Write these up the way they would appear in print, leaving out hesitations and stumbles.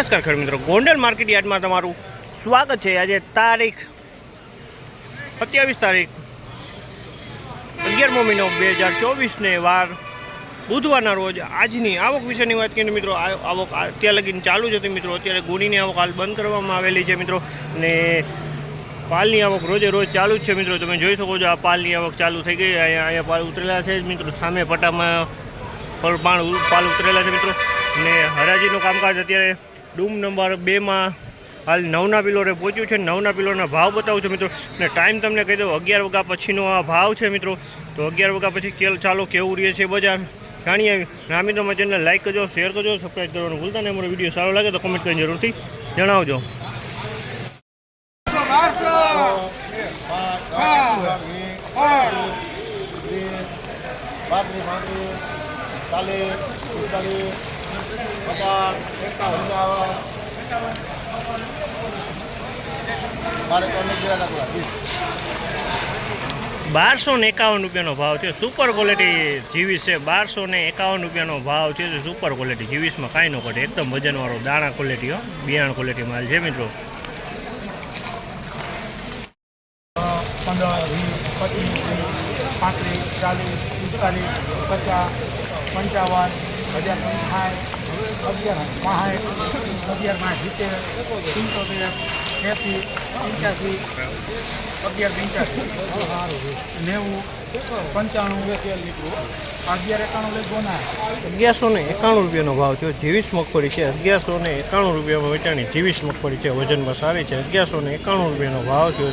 નમસ્કાર ખેડૂત મિત્રો, ગોંડલ માર્કેટ યાર્ડમાં તમારું સ્વાગત છે। આજે તારીખ 27 તારીખ 11મો મહિનો 2024 ને વાર બુધવારના રોજ આજની આવક વિશેની વાત કરીએ મિત્રો। આવક અત્યાર લગીને ચાલુ જ હતી મિત્રો। અત્યારે ગુણીની આવક હાલ બંધ કરવામાં આવેલી છે મિત્રો, ને પાલની આવક રોજે રોજ ચાલુ જ છે મિત્રો। તમે જોઈ શકો છો, આ પાલની આવક ચાલુ થઈ ગઈ। અહીંયા પાલ ઉતરેલા છે મિત્રો, સામે પટ્ટામાં પાલ ઉતરેલા છે મિત્રો। ને હરાજીનું કામકાજ અત્યારે ડૂમ નંબર 2માં હાલ 9ના પિલોરે પહોંચ્યું છે। 9ના પિલોરના ભાવ બતાવું છું મિત્રો, ને ટાઈમ તમને કહી દઉં 11 વાગ્યા પછીનો આ ભાવ છે મિત્રો। તો 11 વાગ્યા પછી ચાલો કેવું રહે છે બજાર જાણીએ આવી। ના મિત્રો, મારી ચેનલને લાઈક કરજો, શેર કરજો, સબસ્ક્રાઈબ કરવાનું ભૂલતા નહીં। અમારો વિડીયો સારો લાગે તો કમેન્ટ કરીને જરૂરથી જણાવજો। ₹1251 ભાવ છે। સુપર ક્વોલિટી જીવીસ છે। ₹1251 ભાવ છે। સુપર ક્વોલિટી જીવીસમાં કાંઈ ન ઘટે, એકદમ વજનવાળો દાણા ક્વોલિટી, બિયારણ ક્વોલિટી માલ છે મિત્રો। 15, 20, 25, 30, 40, 45, 50, 55, 1160, 1170, 80, 85, 1185, 90, 95, 1191 લેગોના ₹1191 ભાવ છે। જીવીસ મગફળી છે। ₹1191 વેચાણી જીવીસ મગફળી છે, વજનમાં સારી છે। ₹1191 ભાવ છે।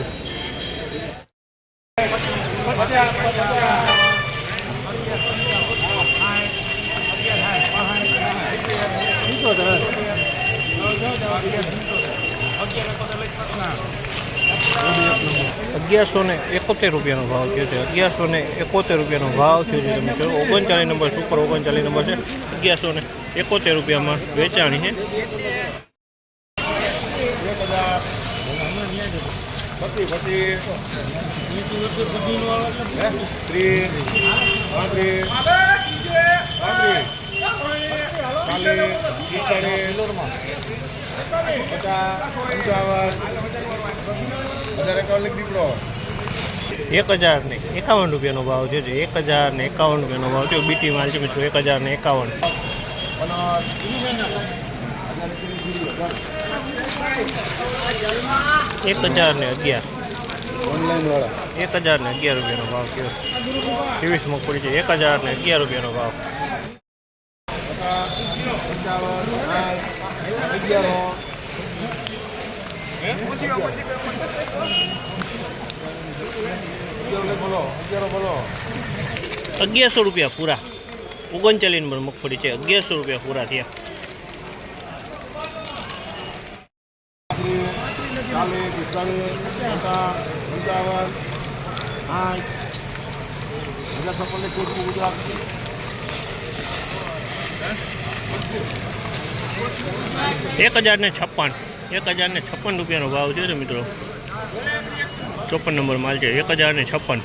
₹1171 ભાવ છે। ₹1171 ભાવ છે। તમે કહો 39 નંબર સુપર 39 નંબર છે। ₹1171 વેચાણી છે। ₹1051 ભાવ છે। ₹1051 ભાવ છે। બીટી માલ છે મિત્રો। 1051 1011 ₹1011 ભાવ છે। 23 મગફળી છે। ₹1011 ભાવ। ₹1100 પૂરા। 39 નંબર મગફળી છે। ₹1100 પૂરા થયા। ₹1056 ભાવ છે મિત્રો। 54 નંબર માલ છે। 1056